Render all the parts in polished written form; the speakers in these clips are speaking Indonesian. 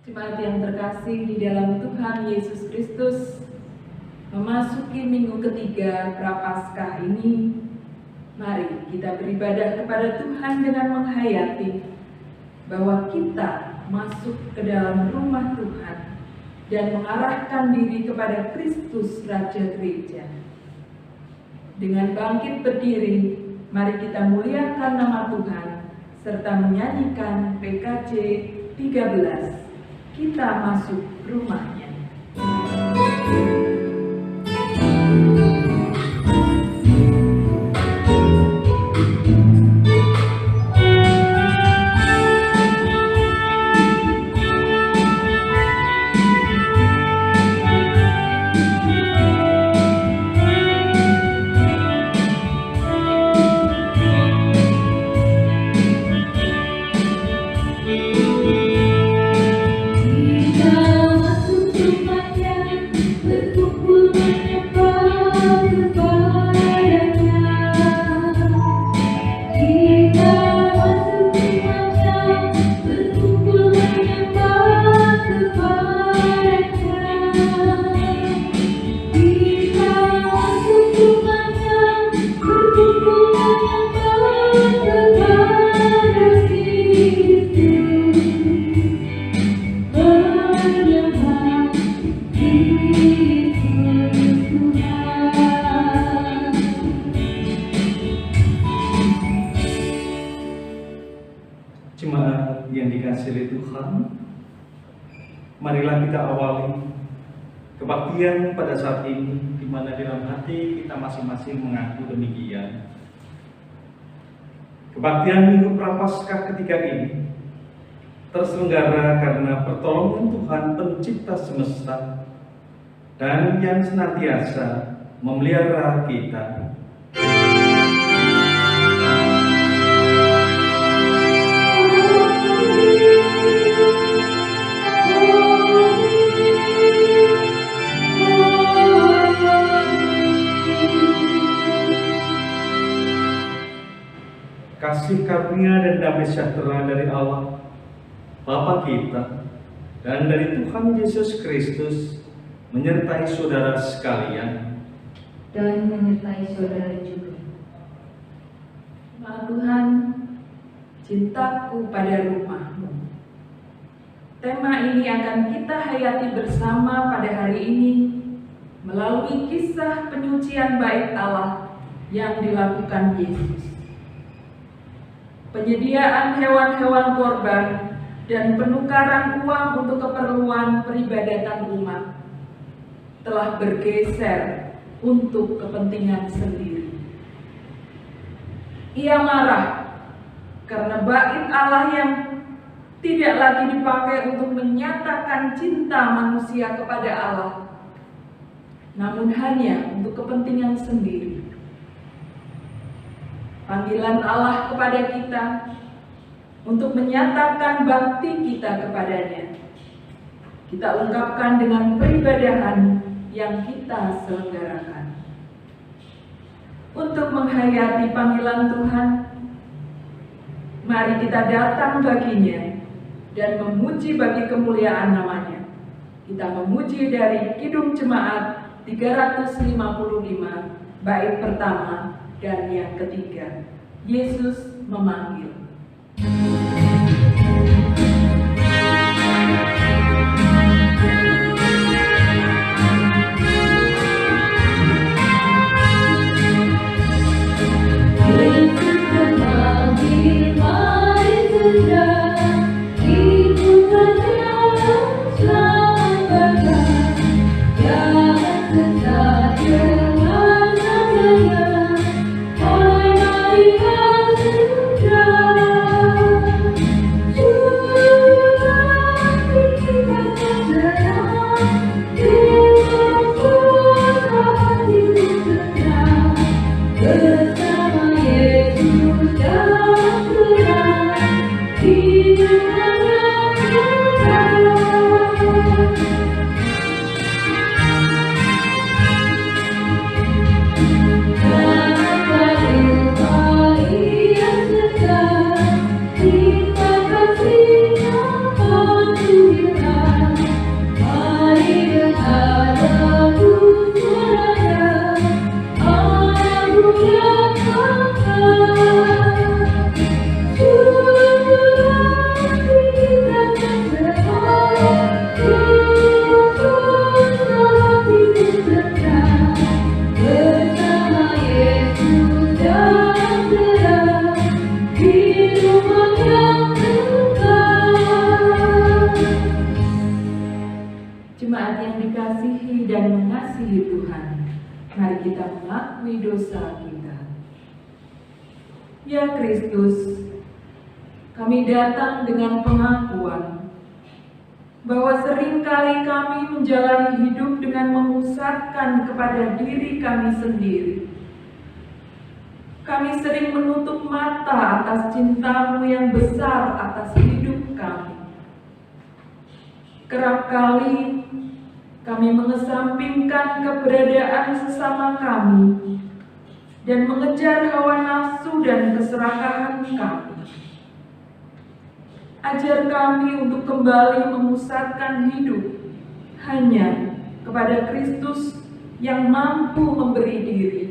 Jemaat yang terkasih di dalam Tuhan Yesus Kristus, memasuki minggu ketiga Prapaskah ini, mari kita beribadah kepada Tuhan dengan menghayati bahwa kita masuk ke dalam rumah Tuhan dan mengarahkan diri kepada Kristus Raja Gereja. Dengan bangkit berdiri, mari kita muliakan nama Tuhan serta menyanyikan PKJ 13. Kita masuk rumahnya. Jemaat yang dikasihi Tuhan, marilah kita awali kebaktian pada saat ini, di mana dalam hati kita masing-masing mengaku demikian. Kebaktian Minggu Prapaskah ketiga ini terselenggara karena pertolongan Tuhan Pencipta semesta dan yang senantiasa memelihara kita. Kasih karunia dan damai sejahtera dari Allah Bapa kita dan dari Tuhan Yesus Kristus menyertai saudara sekalian dan menyertai saudara juga. Maha Tuhan, cintaku pada rumahmu. Tema ini akan kita hayati bersama pada hari ini melalui kisah penyucian bait Allah yang dilakukan Yesus. Penyediaan hewan-hewan korban dan penukaran uang untuk keperluan peribadatan umat telah bergeser untuk kepentingan sendiri. Ia marah karena bait Allah yang tidak lagi dipakai untuk menyatakan cinta manusia kepada Allah, namun hanya untuk kepentingan sendiri. Panggilan Allah kepada kita untuk menyatakan bakti kita kepadanya, kita ungkapkan dengan peribadahan yang kita selenggarakan. Untuk menghayati panggilan Tuhan, mari kita datang baginya dan memuji bagi kemuliaan namanya. Kita memuji dari Kidung Jemaat 355, bait pertama dan yang ketiga, Yesus memanggil. Jangan dosa kita. Ya Kristus, kami datang dengan pengakuan bahwa seringkali kami menjalani hidup dengan memusatkan kepada diri kami sendiri. Kami sering menutup mata atas cinta-Mu yang besar atas hidup kami. Kerap kali kami mengesampingkan keberadaan sesama kami dan mengejar hawa nafsu dan keserakahan kami. Ajar kami untuk kembali memusatkan hidup hanya kepada Kristus yang mampu memberi diri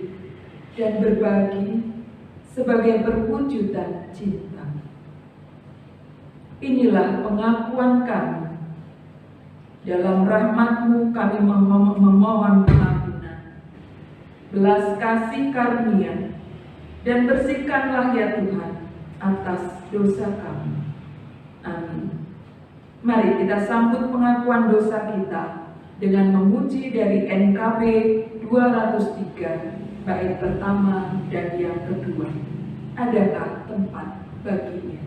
dan berbagi sebagai perwujudan cinta. Inilah pengakuan kami. Dalam rahmat-Mu kami memohon pengampunan, belas kasih karunia, dan bersihkanlah ya Tuhan atas dosa kami. Amin. Mari kita sambut pengakuan dosa kita dengan memuji dari NKB 203 bait pertama dan yang kedua. Adakah tempat baginya?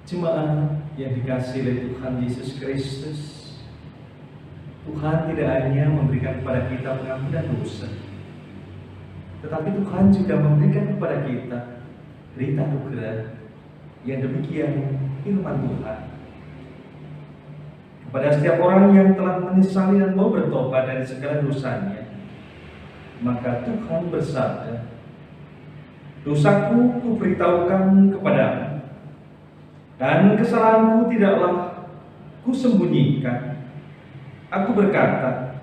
Jemaat yang dikasihi oleh Tuhan Yesus Kristus, Tuhan tidak hanya memberikan kepada kita pengampunan dosa, tetapi Tuhan juga memberikan kepada kita berita anugerah yang demikian firman Tuhan. Kepada setiap orang yang telah menyesali dan mau bertobat dari segala dosanya, maka Tuhan bersabda, "Dosaku kuberitahukan kepadamu, dan kesalahanku tidaklah kusembunyikan. Aku berkata,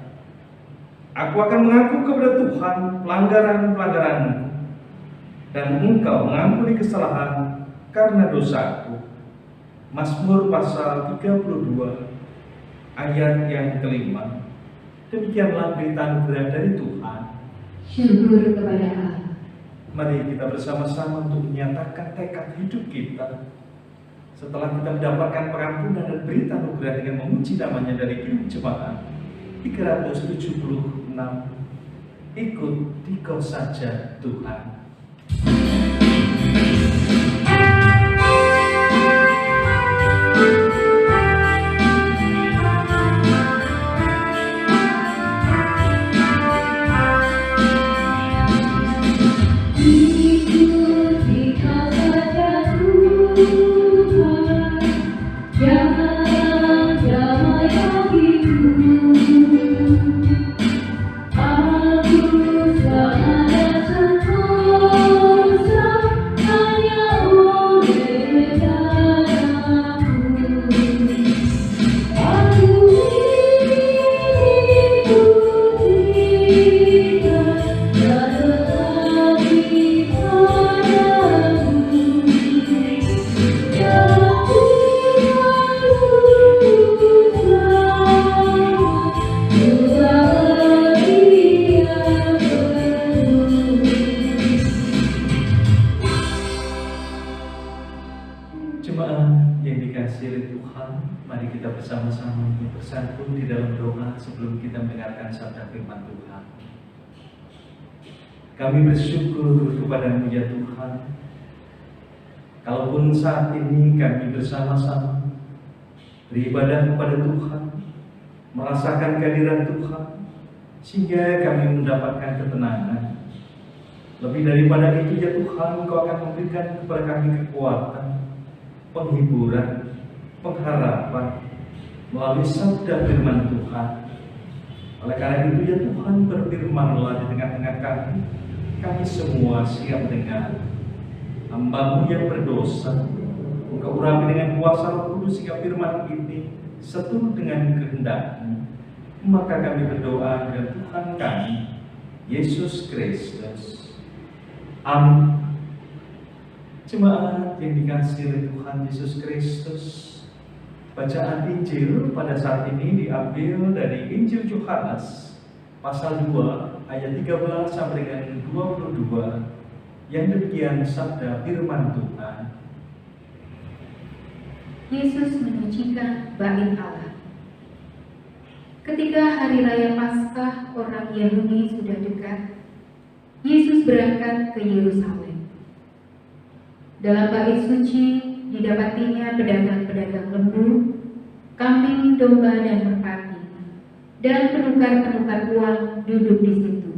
aku akan mengaku kepada Tuhan pelanggaran-pelanggaranmu, dan Engkau mengampuni kesalahan karena dosaku." Mazmur pasal 32 ayat yang kelima. Demikianlah berita anugerah dari Tuhan. Syukur kepada Allah. Mari kita bersama-sama untuk menyatakan tekad hidup kita setelah kita mendapatkan pengampunan dan berita anugerah dengan memuji namanya dari Kirim Jemaat 376. Ikut Dikau saja Tuhan. Aku sangat Jemaat yang dikasihi oleh Tuhan, mari kita bersama-sama bersatu di dalam doa sebelum kita mendengarkan sabda firman Tuhan. Kami bersyukur kepada-Mu ya Tuhan. Kalaupun saat ini kami bersama-sama beribadah kepada Tuhan, merasakan kehadiran Tuhan, sehingga kami mendapatkan ketenangan. Lebih daripada itu ya Tuhan, Engkau akan memberikan kepada kami kekuatan, penghiburan, pengharapan melalui sabda firman Tuhan. Oleh karena itu ya Tuhan, berfirman-Lah di tengah-tengah kami semua siap dengar. Hamba-Mu yang berdosa, Engkau urapi dengan kuasa Roh Kudus sehingga firman ini seturut dengan kehendak-Mu. Maka kami berdoa kepada Tuhan kami, Yesus Kristus. Amin. Jemaat yang dikasihi oleh Tuhan Yesus Kristus, bacaan Injil pada saat ini diambil dari Injil Yohanes pasal 2 ayat 13 sampai dengan 22, yang demikian sabda firman Tuhan. Yesus menyucikan bait Allah. Ketika hari raya Paskah orang Yahudi sudah dekat, Yesus berangkat ke Yerusalem. Dalam bait suci didapatinya pedagang-pedagang lembu, kambing, domba, dan merpati, dan penukar-penukar uang duduk di situ.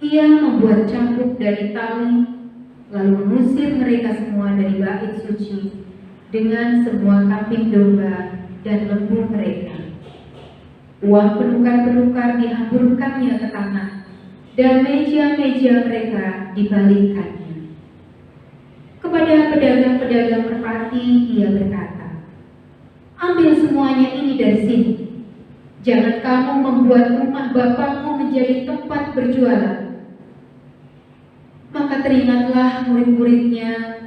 Ia membuat cambuk dari tali, lalu mengusir mereka semua dari bait suci dengan semua kambing, domba, dan lembu mereka. Uang penukar-penukar dihamburkannya ke tanah, dan meja-meja mereka dibalikkannya. Kepada pedagang-pedagang merpati ia berkata, "Ambil semuanya ini dari sini. Jangan kamu membuat rumah Bapakmu menjadi tempat berjualan." Maka teringatlah murid-muridnya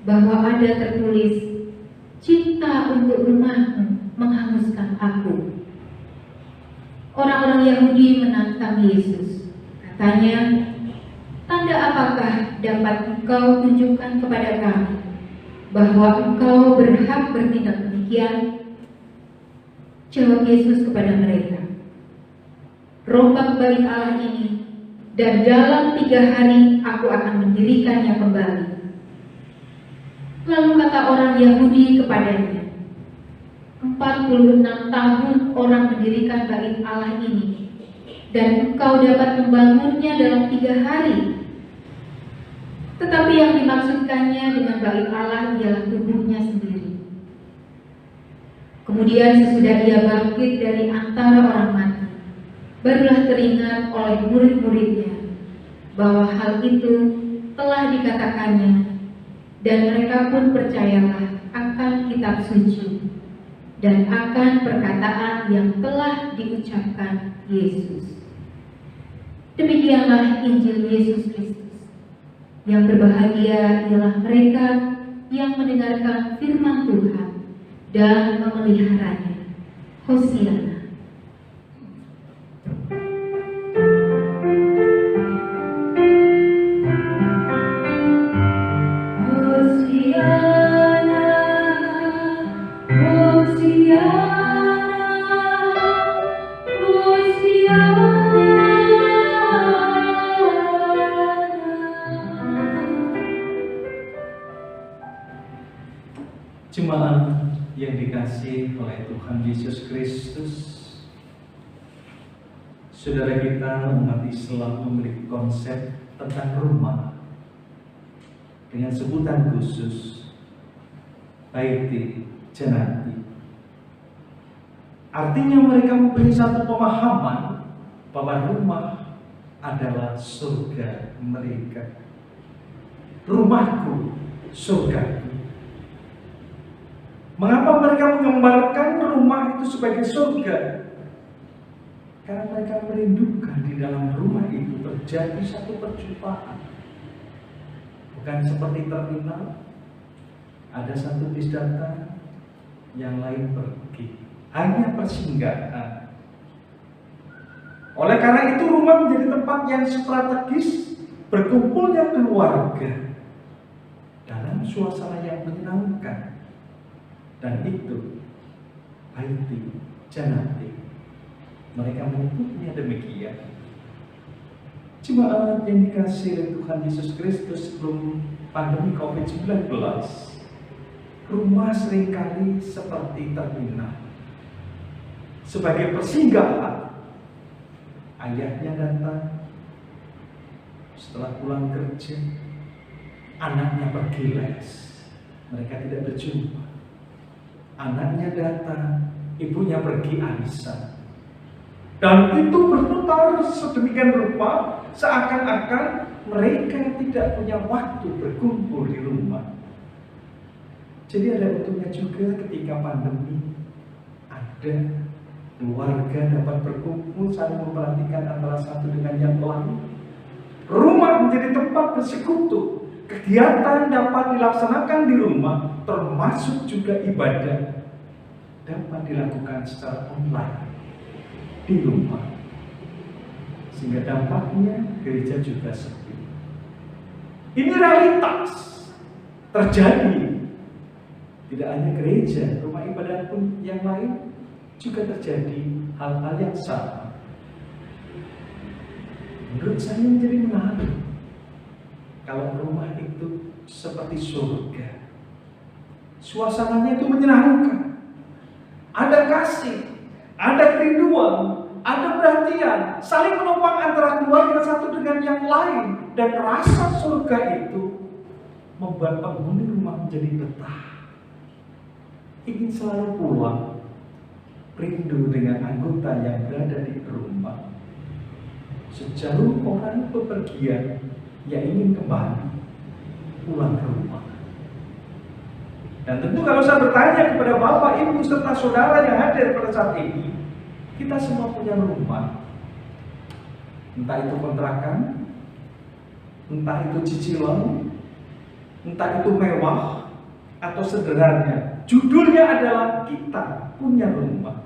bahwa ada tertulis, "Cinta untuk rumahmu menghanguskan aku." Orang-orang Yahudi menantang Yesus. Katanya, "Tanda apakah dapat engkau tunjukkan kepada kami bahwa engkau berhak bertindak demikian?" Jawab Yesus kepada mereka, "Rombak bait Allah ini, dan dalam 3 hari aku akan mendirikannya kembali." Lalu kata orang Yahudi kepadanya, 46 tahun orang mendirikan bait Allah ini, dan engkau dapat membangunnya dalam 3 hari. Tetapi yang dimaksudkannya dengan bait Allah ialah tubuhnya sendiri. Kemudian sesudah ia bangkit dari antara orang mati, barulah teringat oleh murid-muridnya bahwa hal itu telah dikatakannya, dan mereka pun percayalah akan kitab suci dan akan perkataan yang telah diucapkan Yesus. Demikianlah Injil Yesus Kristus. Yang berbahagia ialah mereka yang mendengarkan firman Tuhan dan memeliharanya. Hosiana. Jemaat yang dikasihi oleh Tuhan Yesus Kristus, saudara kita umat Islam memiliki konsep tentang rumah dengan sebutan khusus Baiti Jannati. Artinya mereka mempunyai satu pemahaman bahwa rumah adalah surga mereka. Rumahku, surgaku. Mengapa mereka menggambarkan rumah itu sebagai surga? Karena mereka merindukan di dalam rumah itu terjadi satu perjumpaan. Bukan seperti terminal, ada satu bis datang, yang lain pergi. Hanya persinggahan. Oleh karena itu rumah menjadi tempat yang strategis berkumpulnya keluarga dalam suasana yang menyenangkan. Dan itu Baiti Jannati. Mereka menyebutnya demikian. Jemaat yang dikasihi oleh Tuhan Yesus Kristus, sebelum pandemi COVID-19, rumah seringkali seperti terminal. Sebagai persinggahan, ayahnya datang, setelah pulang kerja, anaknya pergi les, mereka tidak berjumpa. Anaknya datang, ibunya pergi arisan. Dan itu berputar sedemikian rupa, seakan-akan mereka tidak punya waktu berkumpul di rumah. Jadi ada untungnya juga ketika pandemi, ada keluarga dapat berkumpul, saling memperhatikan antara satu dengan yang lain. Rumah menjadi tempat bersekutu. Kegiatan dapat dilaksanakan di rumah, termasuk juga ibadah dapat dilakukan secara online di rumah. Sehingga dampaknya gereja juga sepi. Ini realitas terjadi. Tidak hanya gereja, rumah ibadah pun yang lain juga terjadi hal-hal yang sama. Menurut saya menjadi menarik kalau rumah itu seperti surga. Suasananya itu menyenangkan. Ada kasih, ada kerinduan, ada perhatian, saling menopang antara keluarga satu dengan yang lain. Dan rasa surga itu membuat penghuni rumah menjadi betah, ingin selalu pulang, rindu dengan anggota yang berada di rumah. Sejauh orang bepergian, ia ingin kembali pulang ke rumah. Dan tentu kalau saya bertanya kepada Bapak, Ibu, serta saudara yang hadir pada saat ini, kita semua punya rumah. Entah itu kontrakan, entah itu cicilan, entah itu mewah, atau sederhana. Judulnya adalah kita punya rumah.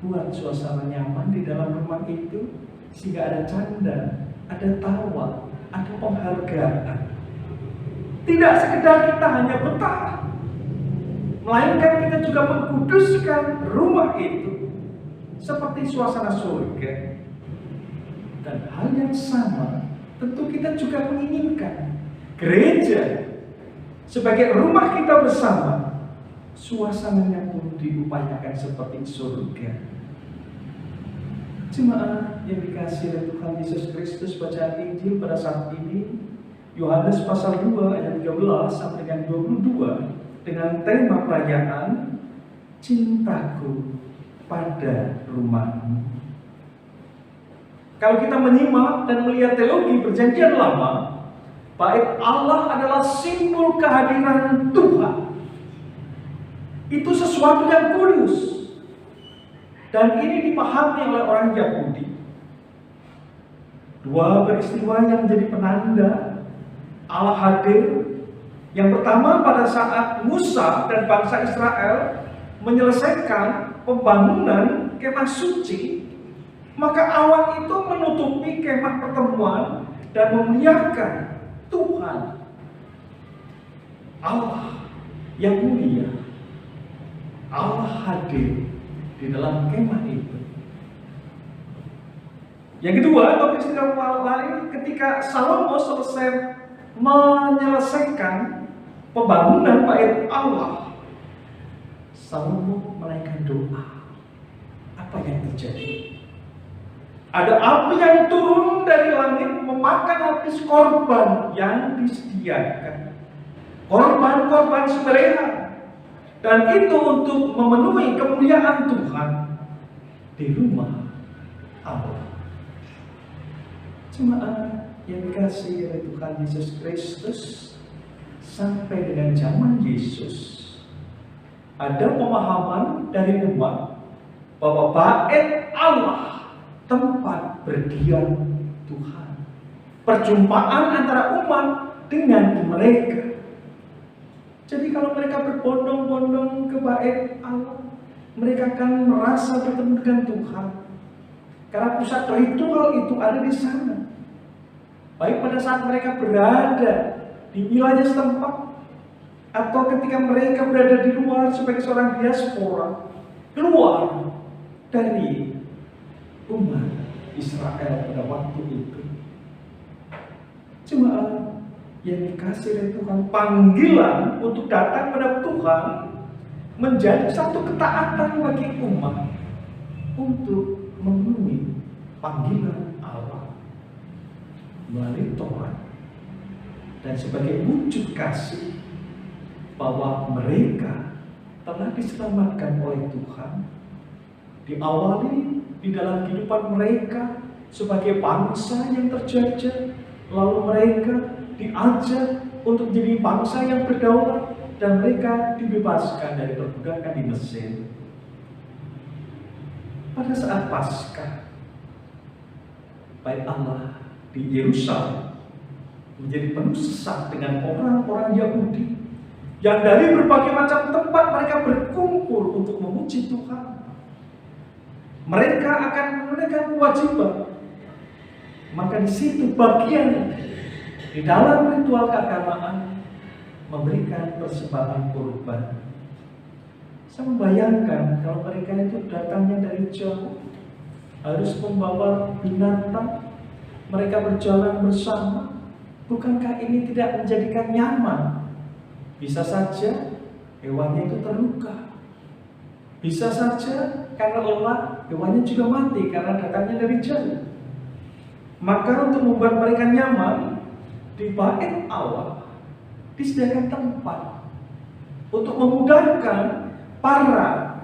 Buat suasana nyaman di dalam rumah itu, sehingga ada canda, ada tawa, ada penghargaan. Tidak sekedar kita hanya betah, melainkan kita juga mengkuduskan rumah itu seperti suasana surga. Dan hal yang sama tentu kita juga menginginkan gereja sebagai rumah kita bersama, suasananya pun diupayakan seperti surga. Jemaat yang dikasihi oleh Tuhan Yesus Kristus, bacaan Injil pada saat ini Yohanes pasal 2 ayat 13 sampai dengan 22 dengan tema perayaan cintaku pada rumahmu. Kalau kita menyimak dan melihat teologi Perjanjian Lama, bait Allah adalah simbol kehadiran Tuhan. Itu sesuatu yang kudus. Dan ini dipahami oleh orang Yahudi. Dua peristiwa yang menjadi penanda Allah hadir. Yang pertama pada saat Musa dan bangsa Israel menyelesaikan pembangunan kemah suci, maka awan itu menutupi kemah pertemuan dan memuliakan Tuhan Allah yang mulia. Allah hadir di dalam kemah itu. Yang kedua, atau peristiwa lain, ketika Salomo selesai menyelesaikan pembangunan bait Allah, Salomo menaikkan doa. Apa yang terjadi? Ada api yang turun dari langit memakan habis korban yang disediakan, korban-korban sembelihan. Dan itu untuk memenuhi kemuliaan Tuhan di rumah Allah. Jemaat yang dikasihi oleh Tuhan Yesus Kristus, sampai dengan zaman Yesus ada pemahaman dari umat bahwa bait Allah tempat berdiam Tuhan, perjumpaan antara umat dengan mereka. Jadi kalau mereka berbondong-bondong ke bait Allah, mereka akan merasa bertemu dengan Tuhan. Karena pusat ritual itu ada di sana. Baik pada saat mereka berada di wilayah setempat, atau ketika mereka berada di luar sebagai seorang diaspora, keluar dari umat Israel pada waktu itu. Jemaat yang dikasih oleh Tuhan, panggilan untuk datang pada Tuhan menjadi satu ketaatan bagi umat untuk memenuhi panggilan Allah melalui Taurat, dan sebagai wujud kasih bahwa mereka telah diselamatkan oleh Tuhan, diawali di dalam kehidupan mereka sebagai bangsa yang terjajah, lalu mereka diajak untuk menjadi bangsa yang berdaulat, dan mereka dibebaskan dari perbudakan di Mesir. Pada saat Paskah, baik Allah di Yerusalem menjadi penuh sesak dengan orang-orang Yahudi yang dari berbagai macam tempat mereka berkumpul untuk memuji Tuhan. Mereka akan menunaikan kewajiban. Maka di situ bagian di dalam ritual keagamaan memberikan persembahan kurban. Saya membayangkan kalau mereka itu datangnya dari jauh, harus membawa binatang, mereka berjalan bersama. Bukankah ini tidak menjadikan nyaman? Bisa saja hewannya itu terluka, bisa saja karena lelah hewannya juga mati karena datangnya dari jauh. Maka untuk membuat mereka nyaman, di bait Allah disediakan tempat untuk memudahkan para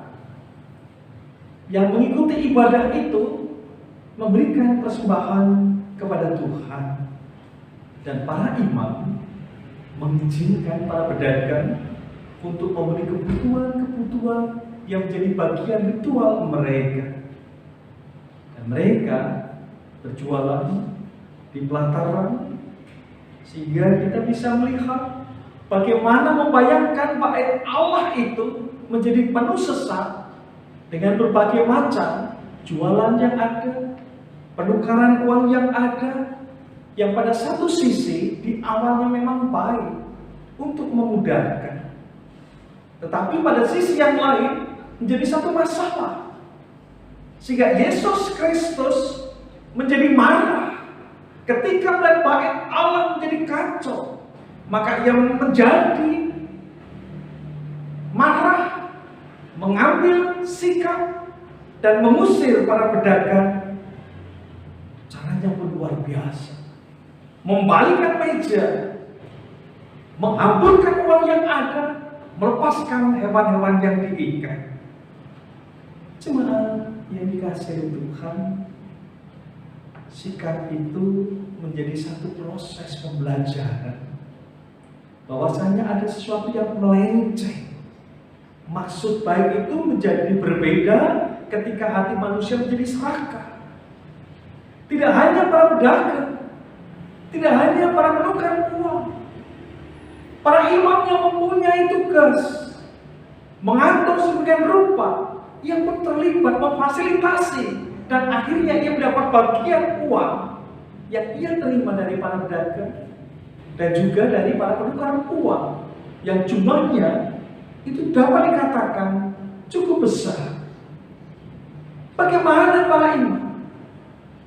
yang mengikuti ibadah itu memberikan persembahan kepada Tuhan. Dan para imam mengizinkan para pedagang untuk membeli kebutuhan-kebutuhan yang menjadi bagian ritual mereka. Dan mereka berjualan di pelataran, sehingga kita bisa melihat bagaimana membayangkan bait Allah itu menjadi penuh sesak dengan berbagai macam jualan yang ada, penukaran uang yang ada, yang pada satu sisi di awalnya memang baik untuk memudahkan, tetapi pada sisi yang lain menjadi satu masalah, sehingga Yesus Kristus menjadi marah ketika melihat bait Allah menjadi kacau. Maka ia menjadi marah, mengambil sikap dan mengusir para pedagang. Caranya pun luar biasa, membalikan meja, menghamburkan uang yang ada, melepaskan hewan-hewan yang diikat. Jemaat yang dikasihi Tuhan, sikap itu menjadi satu proses pembelajaran, bahwasanya ada sesuatu yang melenceng. Maksud baik itu menjadi berbeda ketika hati manusia menjadi serakah. Tidak hanya para pedagang, tidak hanya para penukar uang, para imam yang mempunyai tugas mengatur sedemikian rupa, yang pun terlibat memfasilitasi, dan akhirnya ia mendapat bagian uang yang ia terima dari para pedagang dan juga dari para penukar uang, yang jumlahnya itu dapat dikatakan cukup besar. Bagaimana para imam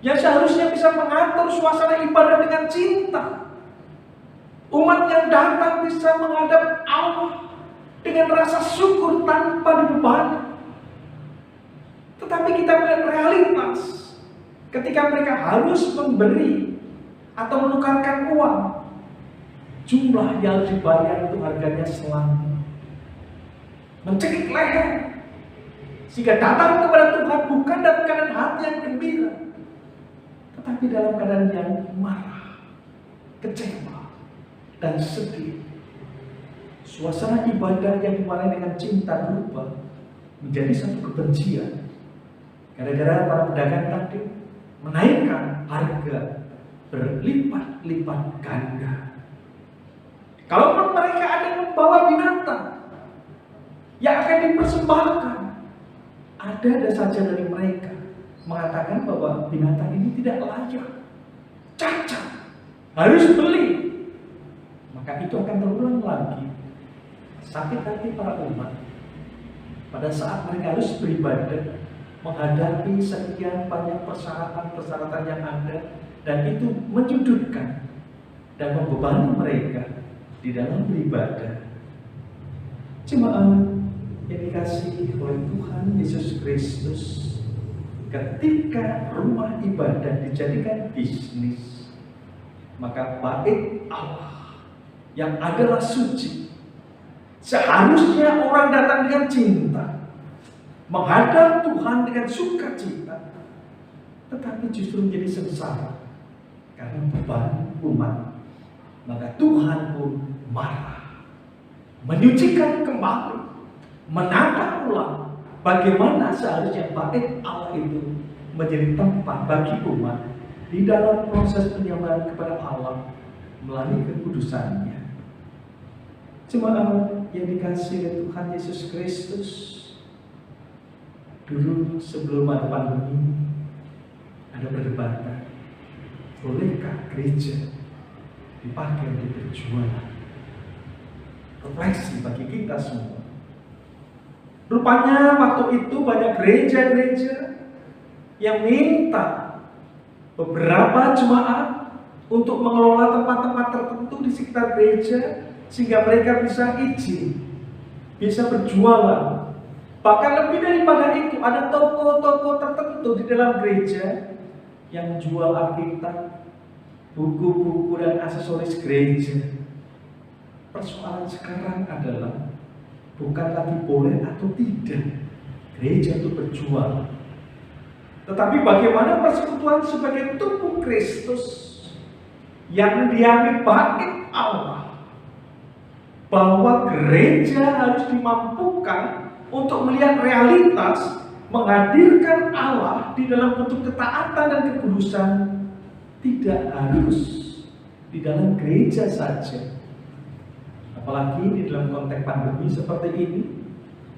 yang seharusnya bisa mengatur suasana ibadah dengan cinta, umat yang datang bisa menghadap Allah dengan rasa syukur tanpa dibebani, tetapi kita melihat realitas ketika mereka harus memberi atau menukarkan uang, jumlah yang dibayar itu harganya selangit, mencekik leher, sehingga datang kepada Tuhan bukan dalam keadaan hati yang gembira, tetapi dalam keadaan yang marah, kecewa, dan sedih. Suasana ibadah yang diwarnai dengan cinta berubah menjadi satu kebencian, gara-gara para pedagang tadi menaikkan harga berlipat-lipat ganda. Kalaupun mereka ada yang membawa binatang yang akan dipersembahkan, ada saja dari mereka mengatakan bahwa binatang ini tidak layak, cacat, harus beli. maka itu akan terulang lagi. Sakit hati para umat pada saat mereka harus beribadah, menghadapi sekian banyak persyaratan-persyaratan yang ada, dan itu menyudutkan dan membebani mereka di dalam beribadah. Jemaat yang dikasihi oleh Tuhan Yesus Kristus, ketika rumah ibadah dijadikan bisnis, maka bait Allah yang adalah suci, seharusnya orang datang dengan cinta, menghadap Tuhan dengan sukacita, tetapi justru menjadi sengsara karena beban umat. Maka Tuhan pun marah, menyucikan kembali, menata ulang bagaimana seharusnya bait Allah itu menjadi tempat bagi umat di dalam proses penyembahan kepada Allah melalui kekudusannya. Jemaat yang dikasihi oleh Tuhan Yesus Kristus, dulu sebelum ada pandemi ada perdebatan, bolehkah gereja dipakai untuk berjualan? Refleksi bagi kita semua. Rupanya waktu itu banyak gereja-gereja yang minta beberapa jemaat untuk mengelola tempat-tempat tertentu di sekitar gereja sehingga mereka bisa izin, bisa berjualan. Bahkan lebih daripada itu, ada toko-toko tertentu di dalam gereja yang jual Alkitab, buku-buku dan aksesoris gereja. Persoalan sekarang adalah bukan lagi boleh atau tidak gereja itu berjual, tetapi bagaimana persekutuan sebagai tubuh Kristus yang diambil bait Allah, bahwa gereja harus dimampukan untuk melihat realitas, menghadirkan Allah di dalam bentuk ketaatan dan kekudusan, tidak harus di dalam gereja saja. Apalagi di dalam konteks pandemi seperti ini,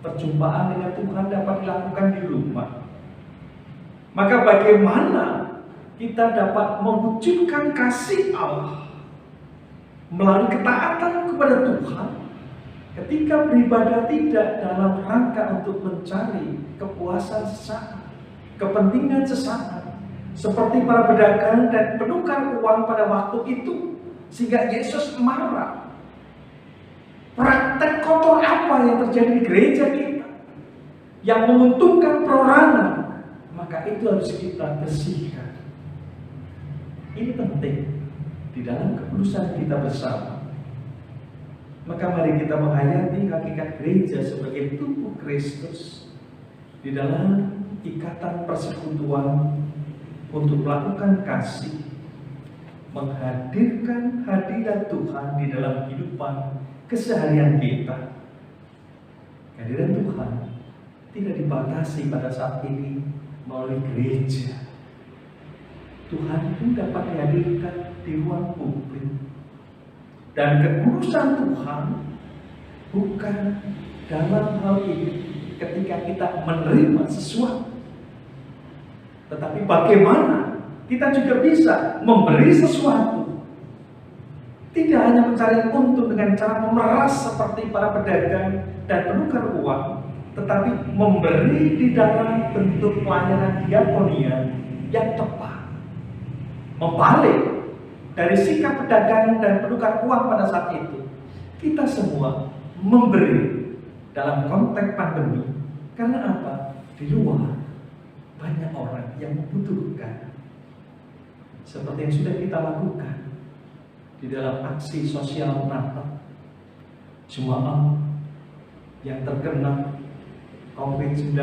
perjumpaan dengan Tuhan dapat dilakukan di rumah. Maka bagaimana kita dapat mewujudkan kasih Allah melalui ketaatan kepada Tuhan ketika beribadah tidak dalam rangka untuk mencari kepuasan sesaat, kepentingan sesaat, seperti para pedagang dan penukar uang pada waktu itu, sehingga Yesus marah. Praktek kotor apa yang terjadi di gereja kita yang menguntungkan perorangan, maka itu harus kita bersihkan. Ini penting di dalam kekudusan kita bersama. Maka mari kita menghayati hakikat gereja sebagai tubuh Kristus di dalam ikatan persekutuan untuk melakukan kasih, menghadirkan hadirat Tuhan di dalam kehidupan keseharian kita. Kehadiran Tuhan tidak dibatasi pada saat ini melalui gereja. Tuhan pun dapat dihadirkan di ruang publik. Dan kekudusan Tuhan bukan dalam hal ini ketika kita menerima sesuatu, tetapi bagaimana kita juga bisa memberi sesuatu. Tidak hanya mencari untung dengan cara memeras seperti para pedagang dan penukar uang, tetapi memberi di dalam bentuk pelayanan diakonia yang tepat. Membalik dari sikap pedagang dan penukar uang pada saat itu, kita semua memberi dalam konteks pandemi. Karena apa? Di luar banyak orang yang membutuhkan. Seperti yang sudah kita lakukan di dalam aksi sosial Natal, jemaat yang terkena COVID-19,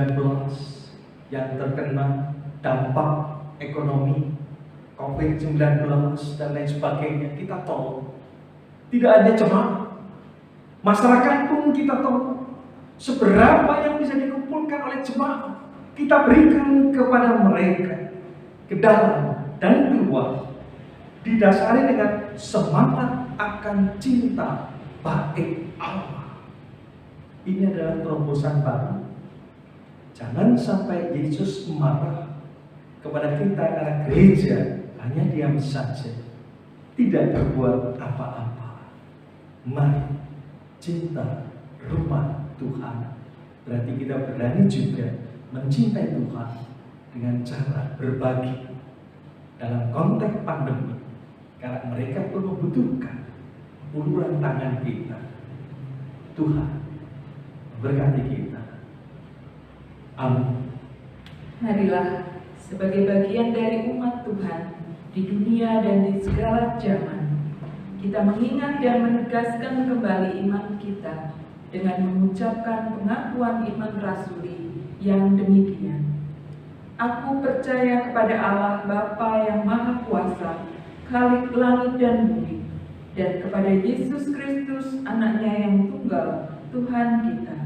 yang terkena dampak ekonomi COVID-19 dan lain sebagainya, kita tolong. Tidak hanya jemaat, masyarakat pun kita tolong. Seberapa yang bisa dikumpulkan oleh jemaat, kita berikan kepada mereka, ke dalam dan keluar, didasari dengan semangat akan cinta bait Allah. Ini adalah terobosan baru. Jangan sampai Yesus marah kepada kita karena gereja hanya diam saja, tidak berbuat apa-apa. Mari cinta rumah Tuhan. Berarti kita berani juga mencintai Tuhan dengan cara berbagi dalam konteks pandemi. Karena mereka pun membutuhkan uluran tangan kita. Tuhan berkati kita. Amin. Marilah sebagai bagian dari umat Tuhan di dunia dan di segala zaman, kita mengingat dan menegaskan kembali iman kita dengan mengucapkan pengakuan iman rasuli yang demikian. Aku percaya kepada Allah Bapa yang Maha Kuasa, Khalik langit dan bumi, dan kepada Yesus Kristus, Anaknya yang tunggal, Tuhan kita,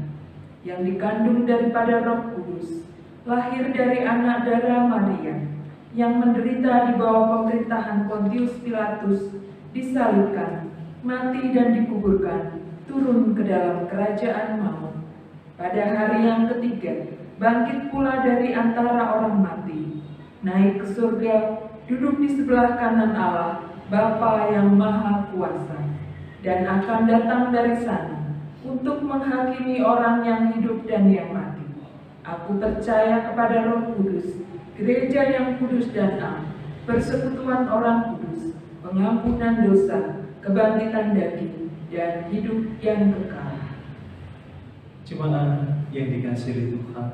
yang dikandung daripada Roh Kudus, lahir dari anak darah Maria, yang menderita di bawah pemerintahan Pontius Pilatus, disalibkan, mati dan dikuburkan, turun ke dalam kerajaan maut. Pada hari yang ketiga, bangkit pula dari antara orang mati, naik ke surga, duduk di sebelah kanan Allah, Bapa yang Maha Kuasa, dan akan datang dari sana untuk menghakimi orang yang hidup dan yang mati. Aku percaya kepada Roh Kudus, gereja yang kudus dan am, persekutuan orang kudus, pengampunan dosa, kebangkitan daging, dan hidup yang kekal. Jemaat yang dikasihi Tuhan,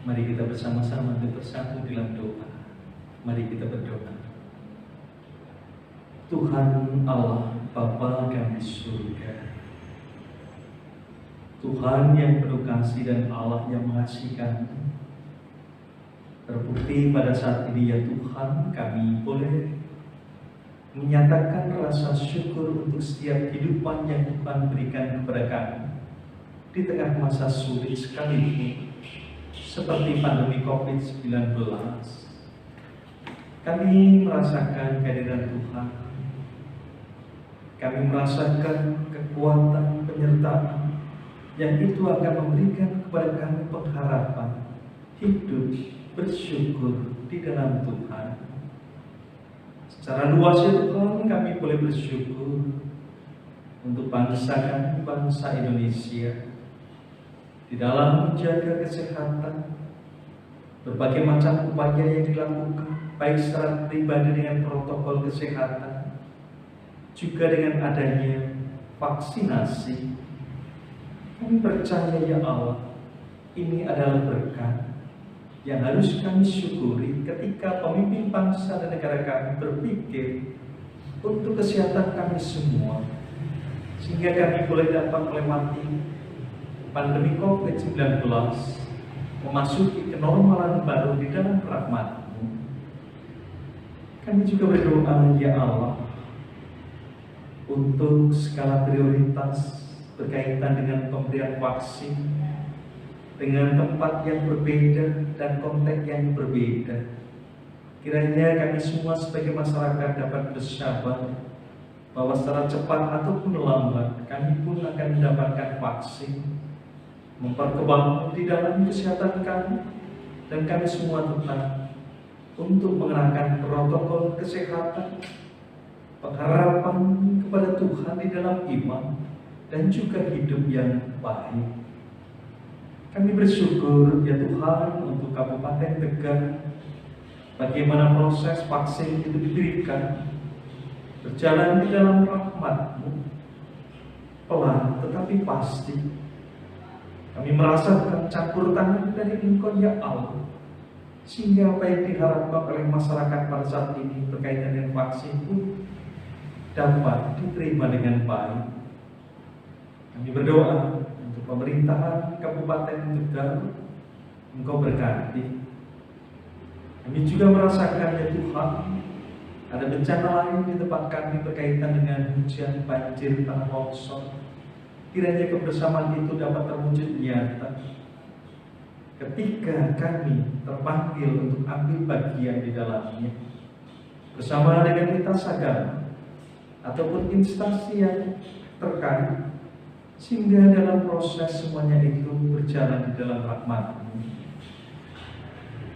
mari kita bersama-sama untuk bersatu dalam doa. Mari kita berdoa. Tuhan Allah Bapa kami di surga, Tuhan yang penuh kasih dan Allah yang mengasihi kami, terbukti pada saat ini ya Tuhan, kami boleh menyatakan rasa syukur untuk setiap kehidupan yang Tuhan berikan kepada kami di tengah masa sulit sekalipun seperti pandemi COVID-19. Kami merasakan kehadiran Tuhan, kami merasakan kekuatan penyertaan yang itu akan memberikan kepada kami pengharapan hidup bersyukur di dalam Tuhan. Secara luas ya Tuhan, kami boleh bersyukur untuk bangsa kami, bangsa Indonesia, di dalam menjaga kesehatan, berbagai macam upaya yang dilakukan, baik secara pribadi dengan protokol kesehatan, juga dengan adanya vaksinasi. Kami percaya ya Allah, ini adalah berkat yang harus kami syukuri ketika pemimpin bangsa dan negara kami berpikir untuk kesehatan kami semua, sehingga kami boleh dapat melewati pandemi COVID-19, memasuki kenormalan baru di dalam rahmat-Mu. Kami juga berdoa ya Allah untuk skala prioritas berkaitan dengan pemberian vaksin, dengan tempat yang berbeda dan konteks yang berbeda. Kiranya kami semua sebagai masyarakat dapat bersabar bahwa secara cepat ataupun lambat kami pun akan mendapatkan vaksin, memperkebal di dalam kesehatan kami, dan kami semua tetap untuk mengenakan protokol kesehatan, pengharapan kepada Tuhan di dalam iman dan juga hidup yang baik. Kami bersyukur ya Tuhan untuk Kabupaten Tegal, bagaimana proses vaksin itu diberikan, berjalan di dalam rahmat-Mu, pelan tetapi pasti. Kami merasakan campur tangan dari Engkau ya Allah, sehingga apa yang diharapkan oleh masyarakat pada saat ini berkaitan dengan vaksin pun dapat diterima dengan baik. Kami berdoa untuk pemerintahan Kabupaten Tegal, Engkau berkati. Kami juga merasakan ya Tuhan, ada bencana lain di tempat kami berkaitan dengan hujan, banjir, tanah longsor. Kiranya kebersamaan itu dapat terwujud nyata ketika kami terpanggil untuk ambil bagian di dalamnya bersama dengan lintas agama ataupun instansi yang terkait, sehingga dalam proses semuanya itu berjalan di dalam rahmat-Mu.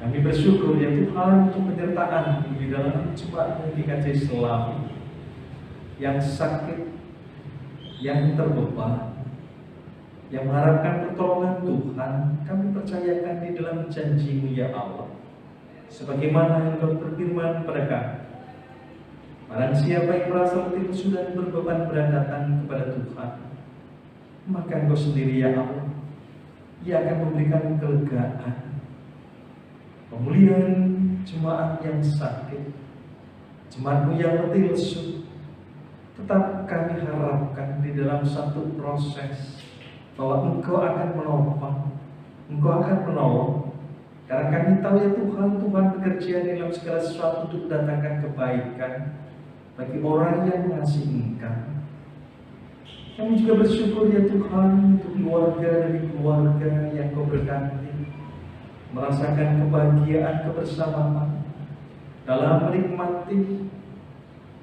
Kami bersyukur ya Tuhan untuk penyertaan di dalam jemaat GKJ Selawi yang sakit yang terbeban, yang mengharapkan pertolongan Tuhan, kami percayakan di dalam janji-Mu ya Allah. Sebagaimana Engkau berfirman pada kami, barang siapa yang merasa letih lesu dan berbeban berat datang kepada Tuhan, maka Engkau sendiri ya Allah, Ia akan memberikan kelegaan, pemulihan jemaat yang sakit, jemaat-Mu yang letih lesu. Tetap kami harapkan di dalam satu proses bahwa Engkau akan menopang, Engkau akan menolong. Karena kami tahu ya Tuhan bekerja dalam segala sesuatu untuk mendatangkan kebaikan bagi orang yang mengasihi Engkau. Kami juga bersyukur ya Tuhan untuk keluarga demi keluarga yang Kau berkati, merasakan kebahagiaan kebersamaan dalam menikmati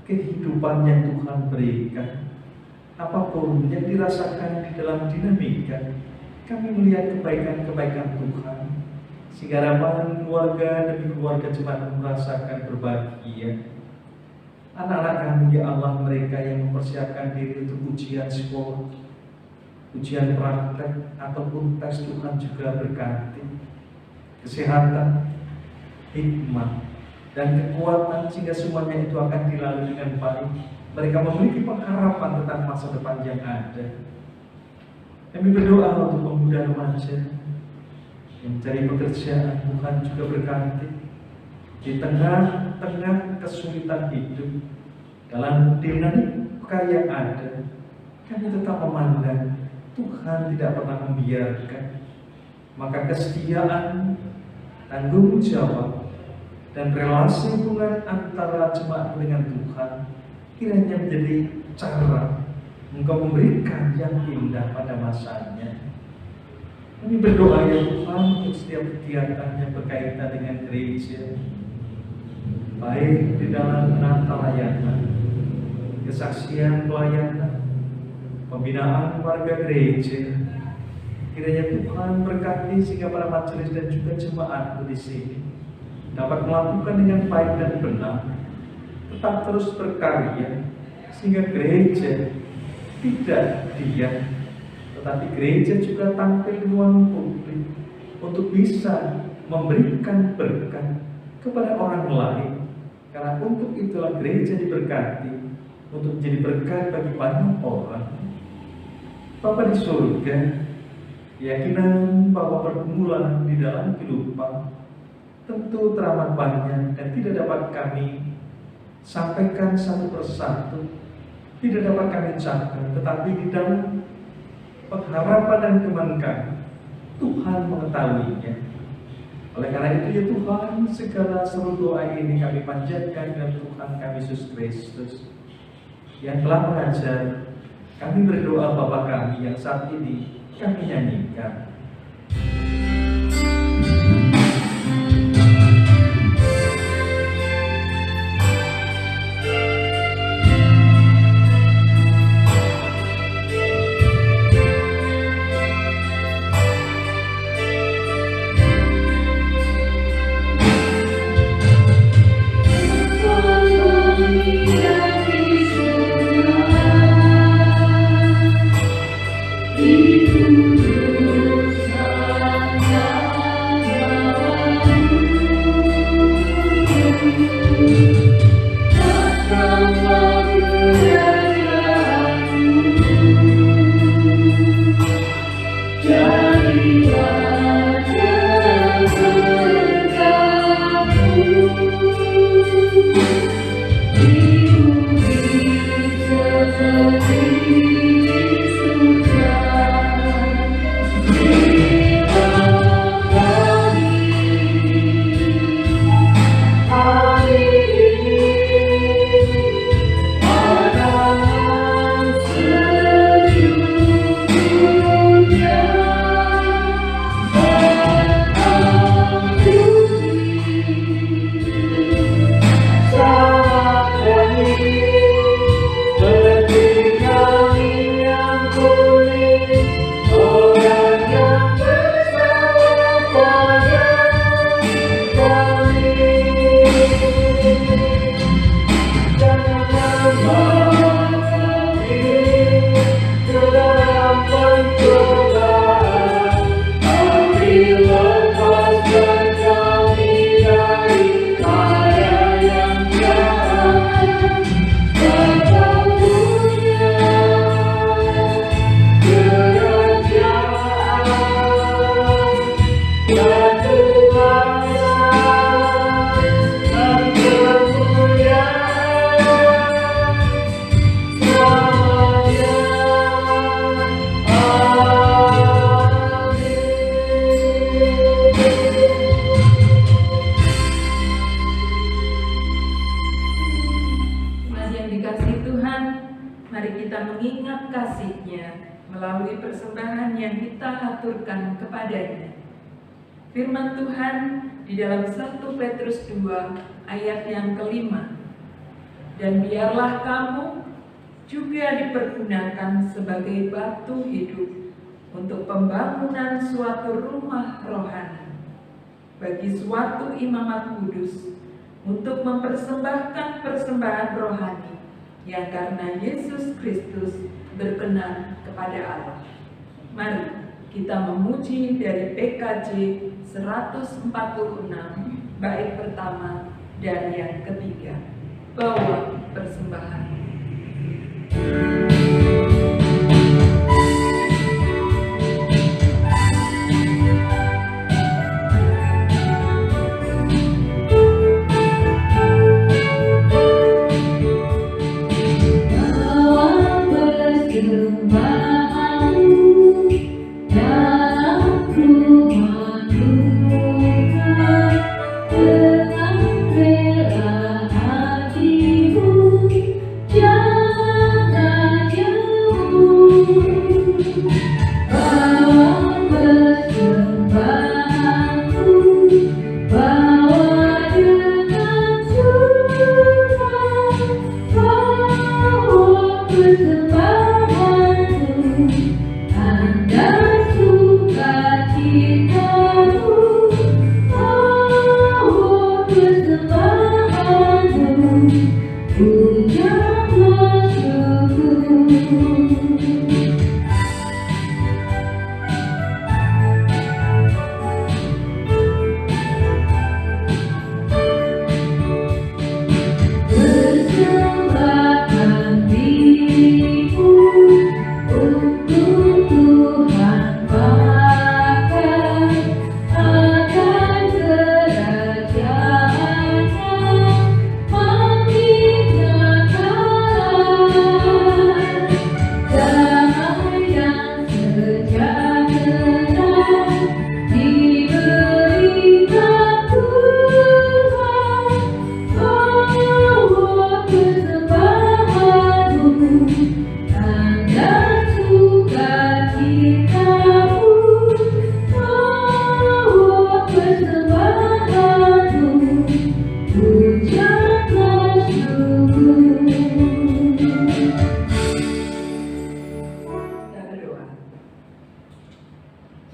kehidupan yang Tuhan berikan. Apapun yang dirasakan di dalam dinamika, kami melihat kebaikan-kebaikan Tuhan, sehingga harapan keluarga demi keluarga jemaat merasakan berbahagia. Anak-anak kami ya Allah, mereka yang mempersiapkan diri untuk ujian sekolah, ujian praktek ataupun tes, Tuhan juga berkati kesehatan, hikmah, dan kekuatan sehingga semuanya itu akan dilalui dengan baik. Mereka memiliki pengharapan tentang masa depan yang ada. Kami berdoa untuk pemuda remaja yang mencari pekerjaan, Tuhan juga berkati di tengah-tengah kesulitan hidup. Dalam dinamika yang ada, kami tetap memandang Tuhan tidak pernah membiarkan. Maka kesetiaan, tanggung jawab, dan relasi hubungan antara jemaat dengan Tuhan kiranya menjadi cara Engkau memberikan yang indah pada masanya. Kami berdoa ya Tuhan untuk setiap kegiatan yang berkaitan dengan gereja, baik di dalam Natal layanan, kesaksian pelayanan, pembinaan warga gereja. Kiranya Tuhan berkati sehingga para majelis dan juga jemaat di sini dapat melakukan dengan baik dan benar, tetap terus berkarya, sehingga gereja tidak diam, tetapi gereja juga tampil di ruang publik untuk bisa memberikan berkat kepada orang lain. Karena untuk itulah gereja diberkati, untuk menjadi berkat bagi banyak orang. Bapa di surga, keyakinan bahwa pergumulan di dalam kehidupan tentu teramat banyak dan tidak dapat kami sampaikan satu persatu, tidak dapat kami catat, tetapi di dalam pengharapan dan kemenangan Tuhan mengetahuinya. Oleh karena itu ya Tuhan, segala seluruh doa ini kami panjatkan kepada Tuhan kami Yesus Kristus yang telah mengajar kami berdoa Bapa kami yang saat ini kami nyanyikan. persembahan yang kita haturkan kepadanya. Firman Tuhan di dalam 1 Petrus 2 ayat yang kelima. Dan biarlah kamu juga dipergunakan sebagai batu hidup untuk pembangunan suatu rumah rohani, bagi suatu imamat kudus, untuk mempersembahkan persembahan rohani yang karena Yesus Kristus berkenan kepada Allah. Mari kita memuji dari PKJ 146 bait pertama dan yang ketiga. Bawa persembahan.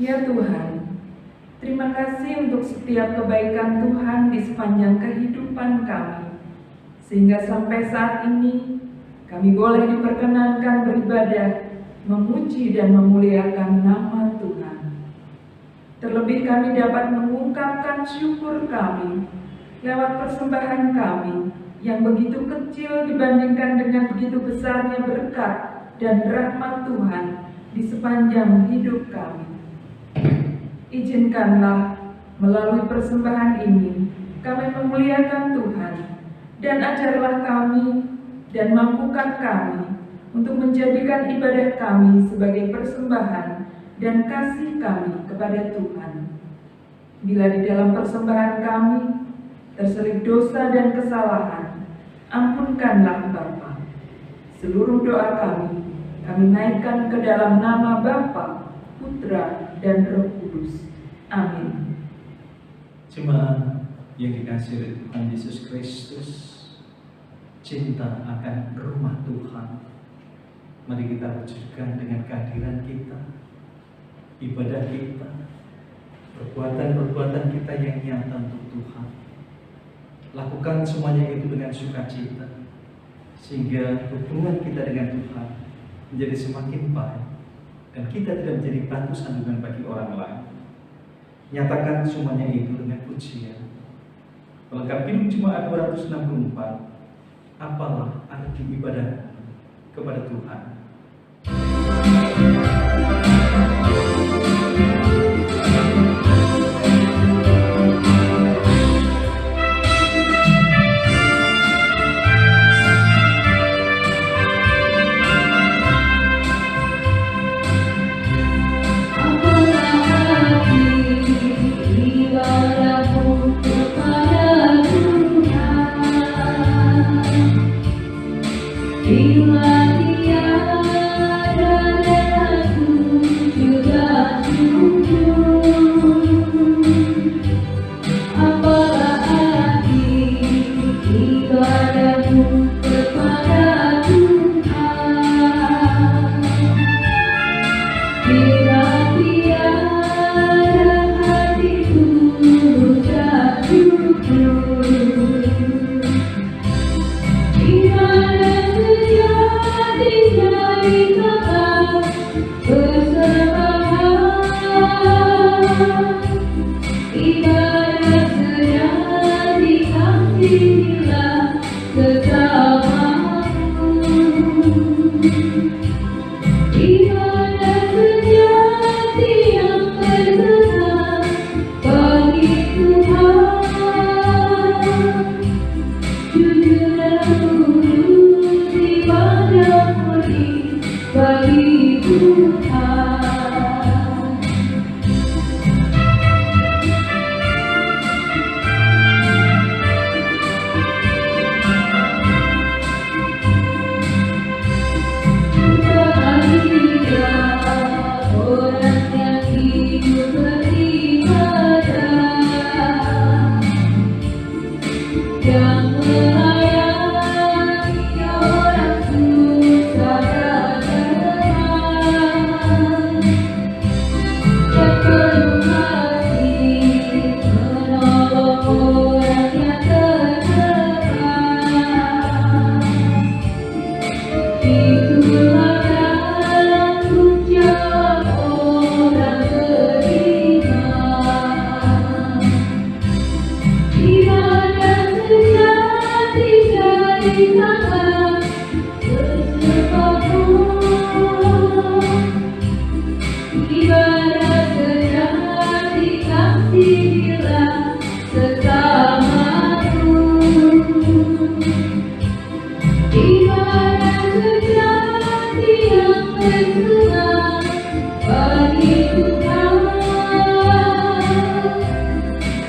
Ya Tuhan, terima kasih untuk setiap kebaikan Tuhan di sepanjang kehidupan kami, sehingga sampai saat ini kami boleh diperkenankan beribadah, memuji dan memuliakan nama Tuhan. Terlebih kami dapat mengungkapkan syukur kami lewat persembahan kami yang begitu kecil dibandingkan dengan begitu besarnya berkat dan rahmat Tuhan di sepanjang hidup kami. Izinkanlah melalui persembahan ini kami memuliakan Tuhan, dan ajarlah kami dan mampukan kami untuk menjadikan ibadah kami sebagai persembahan dan kasih kami kepada Tuhan. Bila di dalam persembahan kami terselip dosa dan kesalahan, ampunkanlah Bapa. Seluruh doa kami naikkan ke dalam nama Bapa, Putra, dan Roh Kudus. Amin. Jemaat yang dikasihi oleh Tuhan Yesus Kristus, cinta akan rumah Tuhan, mari kita wujudkan dengan kehadiran kita, ibadah kita, perbuatan-perbuatan kita yang nyata untuk Tuhan. Lakukan semuanya itu dengan sukacita, sehingga hubungan kita dengan Tuhan menjadi semakin baik, dan kita tidak menjadi batu sandungan bagi orang lain. Nyatakan semuanya itu dengan pujian. Pelengkap hidup Jemaat 264, apalah arti ibadah kepada Tuhan. Bila dia Ibadah sejati kasihlah sesamamu. Ibadah sejati yang berkenan bagi Tuhan. Jujur dan tulus ibadah murni bagi Tuhan. Bahagia orang yang hidup beribadah, yang melayani orang susah dan lemah, yang penuh kasih menolong orang yang terdesak. Itulah dalam puncak orang beriman. Ibadah sejati dari tangan bersepuluh. Ibadah sejati kasihlah sesamamu. Ibadah sejati yang berkenan bagi Tuhan.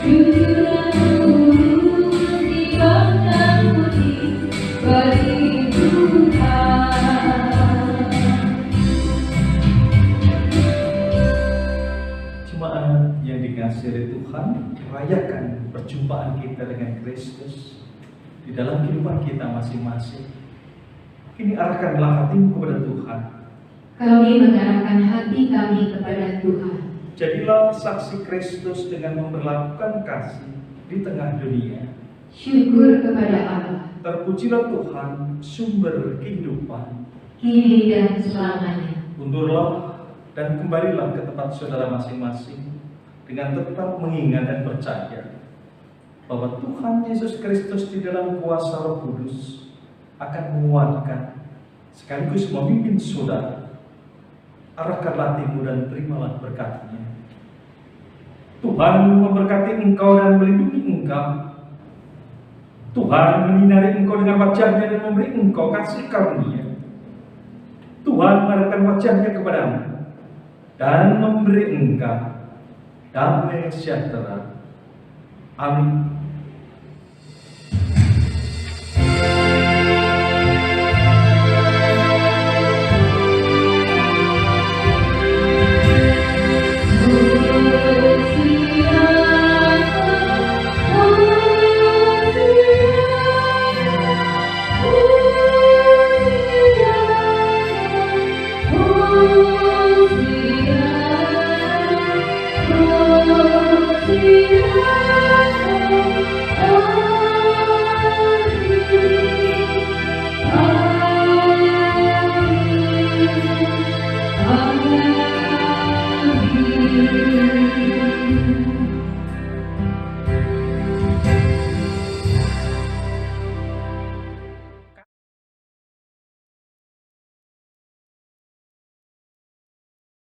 Jujur dan tulus ibadah murni bagi Tuhan. Jemaat yang dikasihi Tuhan, rayakan perjumpaan kita dengan Kristus di dalam kehidupan kita masing-masing. Kini arahkanlah hatimu kepada Tuhan. Kami mengarahkan hati kami kepada Tuhan. Jadilah saksi Kristus dengan memperlakukan kasih di tengah dunia. Syukur kepada Allah, Terpujilah Tuhan, sumber kehidupan. kini dan selamanya. Undurlah dan kembalilah ke tempat saudara masing-masing dengan tetap mengingat dan percaya bahwa Tuhan Yesus Kristus di dalam kuasa Roh Kudus akan menguatkan sekaligus memimpin saudara. Arahkanlah hatimu dan terimalah berkat-Nya. Tuhan memberkati engkau dan melindungi engkau. Tuhan menyinari engkau dengan wajah-Nya dan memberi engkau kasih karunia. Tuhan menghadapkan wajah-Nya kepadamu dan memberi engkau damai sejahtera. Amin.